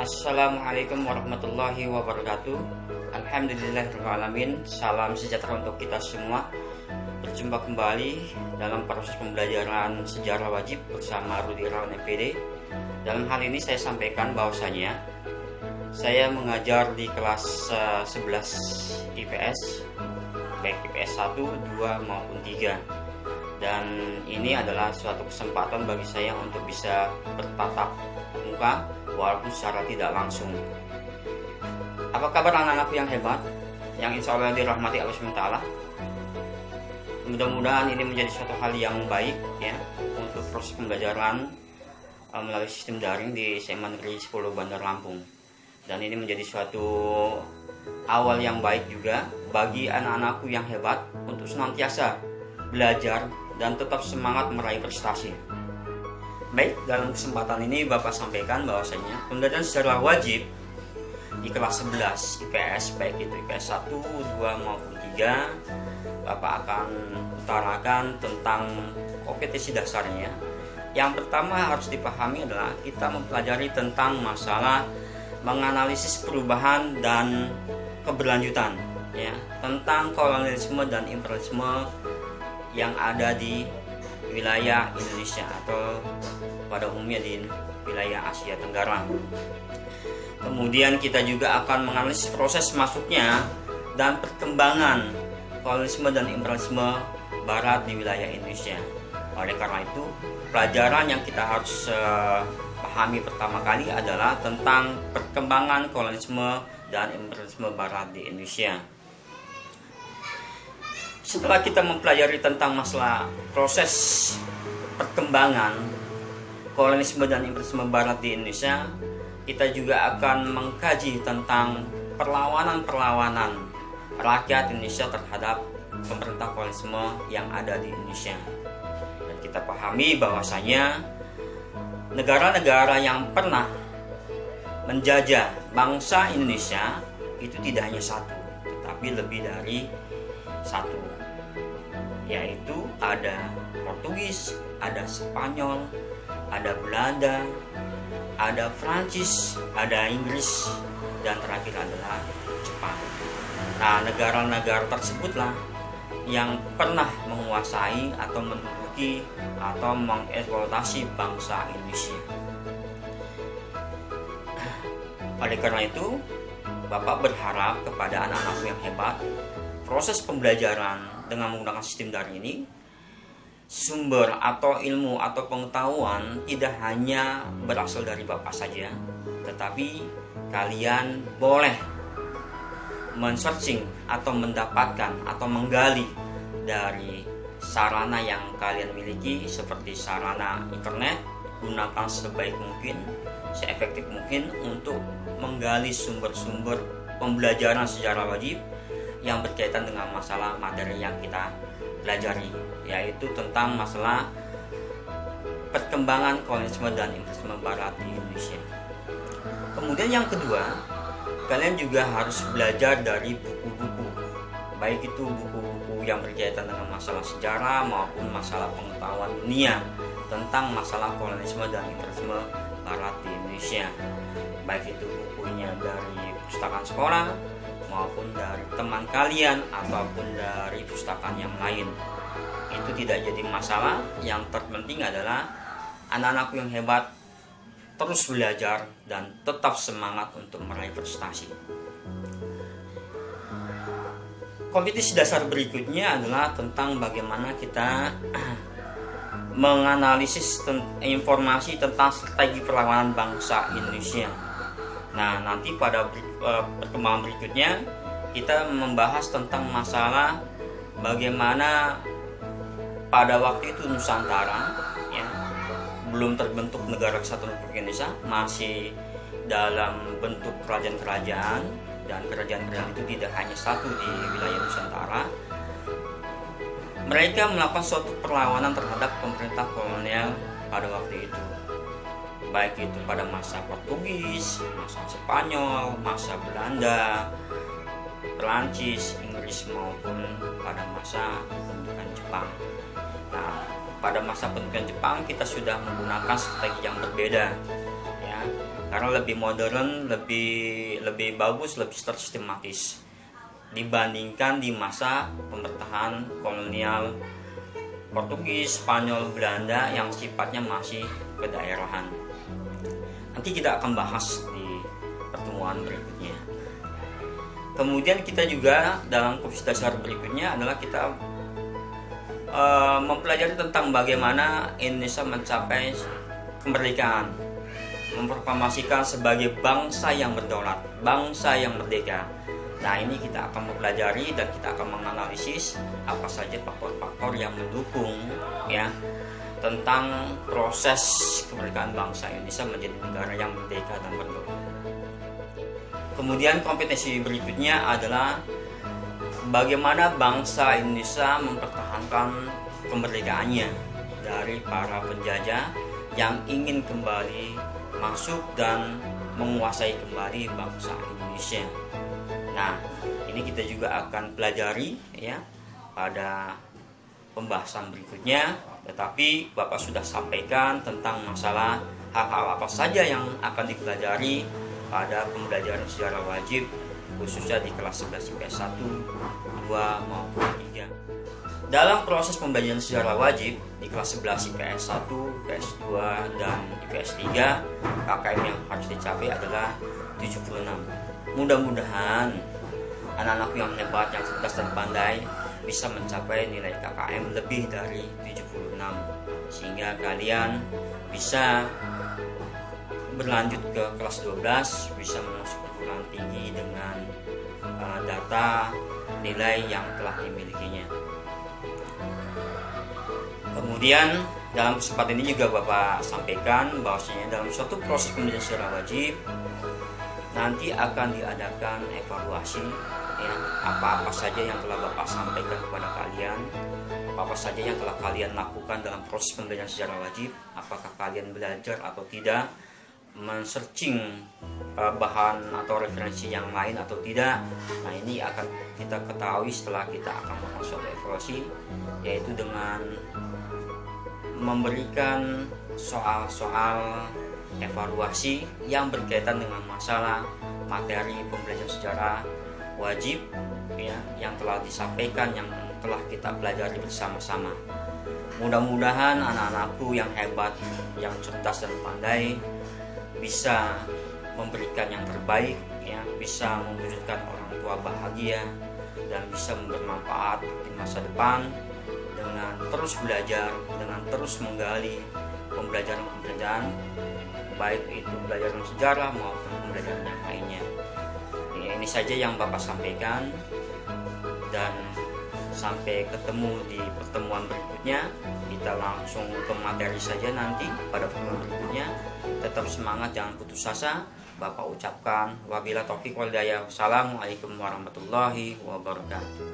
Assalamualaikum warahmatullahi wabarakatuh. Alhamdulillahirrahmanirrahim. Salam sejahtera untuk kita semua. Berjumpa kembali dalam proses pembelajaran sejarah wajib bersama Rudi Irawan MPD. Dalam hal ini saya sampaikan bahwasanya saya mengajar di kelas 11 IPS, baik IPS 1, 2 maupun 3. Dan ini adalah suatu kesempatan bagi saya untuk bisa bertatap muka walaupun secara tidak langsung. Apa kabar anak-anakku yang hebat, yang insya Allah dirahmati Allah SWT? Mudah-mudahan ini menjadi suatu hal yang baik ya untuk proses pembelajaran melalui sistem daring di SMA Negeri 10 Bandar Lampung. Dan ini menjadi suatu awal yang baik juga bagi anak-anakku yang hebat untuk senantiasa belajar dan tetap semangat meraih prestasi. Baik, dalam kesempatan ini Bapak sampaikan bahwasanya pembelajaran sejarah wajib di kelas 11 IPS, baik itu IPS 1, 2 maupun 3, Bapak akan utarakan tentang kompetensi dasarnya. Yang pertama harus dipahami adalah kita mempelajari tentang masalah menganalisis perubahan dan keberlanjutan ya, tentang kolonialisme dan imperialisme yang ada di wilayah Indonesia atau pada umumnya di wilayah Asia Tenggara. Kemudian kita juga akan menganalisis proses masuknya dan perkembangan kolonialisme dan imperialisme Barat di wilayah Indonesia. Oleh karena itu, pelajaran yang kita harus pahami pertama kali adalah tentang perkembangan kolonialisme dan imperialisme Barat di Indonesia. Setelah kita mempelajari tentang masalah proses perkembangan kolonialisme dan imperialisme Barat di Indonesia, kita juga akan mengkaji tentang perlawanan-perlawanan rakyat Indonesia terhadap pemerintah kolonialisme yang ada di Indonesia. Dan kita pahami bahwasanya negara-negara yang pernah menjajah bangsa Indonesia itu tidak hanya satu, tetapi lebih dari satu, yaitu ada Portugis, ada Spanyol, ada Belanda, ada Prancis, ada Inggris, dan terakhir adalah Jepang. Nah, negara-negara tersebutlah yang pernah menguasai atau menduduki atau mengeksploitasi bangsa Indonesia. Oleh karena itu, Bapak berharap kepada anak-anak yang hebat, proses pembelajaran dengan menggunakan sistem daring ini, sumber atau ilmu atau pengetahuan tidak hanya berasal dari Bapak saja, tetapi kalian boleh men-searching atau mendapatkan atau menggali dari sarana yang kalian miliki seperti sarana internet. Gunakan sebaik mungkin, seefektif mungkin untuk menggali sumber-sumber pembelajaran sejarah wajib yang berkaitan dengan masalah materi yang kita pelajari, yaitu tentang masalah perkembangan kolonialisme dan imperialisme Barat di Indonesia. Kemudian yang kedua, kalian juga harus belajar dari buku-buku, baik itu buku-buku yang berkaitan dengan masalah sejarah maupun masalah pengetahuan dunia tentang masalah kolonialisme dan imperialisme Barat di Indonesia, baik itu bukunya dari pustakaan sekolah maupun dari teman kalian ataupun dari pustakaan yang lain. Itu tidak jadi masalah. Yang terpenting adalah anak-anakku yang hebat terus belajar dan tetap semangat untuk meraih prestasi. Kompetensi dasar berikutnya adalah tentang bagaimana kita menganalisis informasi tentang strategi perlawanan bangsa Indonesia. Nah, nanti pada perkembangan berikutnya kita membahas tentang masalah bagaimana pada waktu itu Nusantara ya, belum terbentuk negara kesatuan Republik Indonesia, masih dalam bentuk kerajaan-kerajaan, dan kerajaan-kerajaan itu tidak hanya satu di wilayah Nusantara. Mereka melakukan suatu perlawanan terhadap pemerintah kolonial pada waktu itu, baik itu pada masa Portugis, masa Spanyol, masa Belanda, Perancis, Inggris maupun pada masa pembentukan Jepang. Nah, pada masa pembentukan Jepang kita sudah menggunakan strategi yang berbeda ya. karena lebih modern, lebih bagus, lebih tersistematis dibandingkan di masa pemerintahan kolonial Portugis, Spanyol, Belanda yang sifatnya masih kedaerahan. Nanti kita akan bahas di pertemuan berikutnya. Kemudian kita juga dalam kursus dasar berikutnya adalah kita mempelajari tentang bagaimana Indonesia mencapai kemerdekaan, memproklamasikan sebagai bangsa yang berdaulat, bangsa yang merdeka. Nah, ini kita akan mempelajari dan kita akan menganalisis apa saja faktor-faktor yang mendukung ya tentang proses kemerdekaan bangsa Indonesia menjadi negara yang merdeka dan berdaulat. Kemudian kompetensi berikutnya adalah bagaimana bangsa Indonesia mempertahankan kemerdekaannya dari para penjajah yang ingin kembali masuk dan menguasai kembali bangsa Indonesia. Nah, ini kita juga akan pelajari ya pada pembahasan berikutnya. Tetapi Bapak sudah sampaikan tentang masalah hal-hal apa saja yang akan dipelajari pada pembelajaran sejarah wajib, khususnya di kelas 11 IPS 1, 2 maupun 3. Dalam proses pembelajaran sejarah wajib di kelas 11 IPS 1, IPS 2, dan IPS 3, KKM yang harus dicapai adalah 76. Mudah-mudahan anak-anak yang hebat, yang cerdas dan pandai bisa mencapai nilai KKM lebih dari 76, sehingga kalian bisa berlanjut ke kelas 12, bisa masuk perguruan tinggi dengan data nilai yang telah dimilikinya. Kemudian dalam kesempatan ini juga Bapak sampaikan bahwasanya dalam suatu proses pembelajaran sejarah wajib nanti akan diadakan evaluasi ya, apa-apa saja yang telah Bapak sampaikan kepada kalian, apa saja yang telah kalian lakukan dalam proses pembelajaran sejarah wajib, apakah kalian belajar atau tidak, men-searching bahan atau referensi yang lain atau tidak. Nah, ini akan kita ketahui setelah kita akan melakukan suatu evaluasi, yaitu dengan memberikan soal-soal evaluasi yang berkaitan dengan masalah materi pembelajaran sejarah wajib ya, yang telah disampaikan, yang telah kita pelajari bersama-sama. Mudah-mudahan anak-anakku yang hebat, yang cerdas dan pandai bisa memberikan yang terbaik ya, bisa mewujudkan orang tua bahagia dan bisa bermanfaat di masa depan dengan terus belajar, dengan terus menggali pembelajaran-pembelajaran, baik itu pelajaran sejarah maupun pembelajaran yang lainnya. Ya, ini saja yang Bapak sampaikan, dan sampai ketemu di pertemuan berikutnya. Kita langsung ke materi saja nanti pada pertemuan berikutnya. Tetap semangat, jangan putus asa. Bapak ucapkan wabillahi taufiq wal hidayah. Wassalamualaikum warahmatullahi wabarakatuh.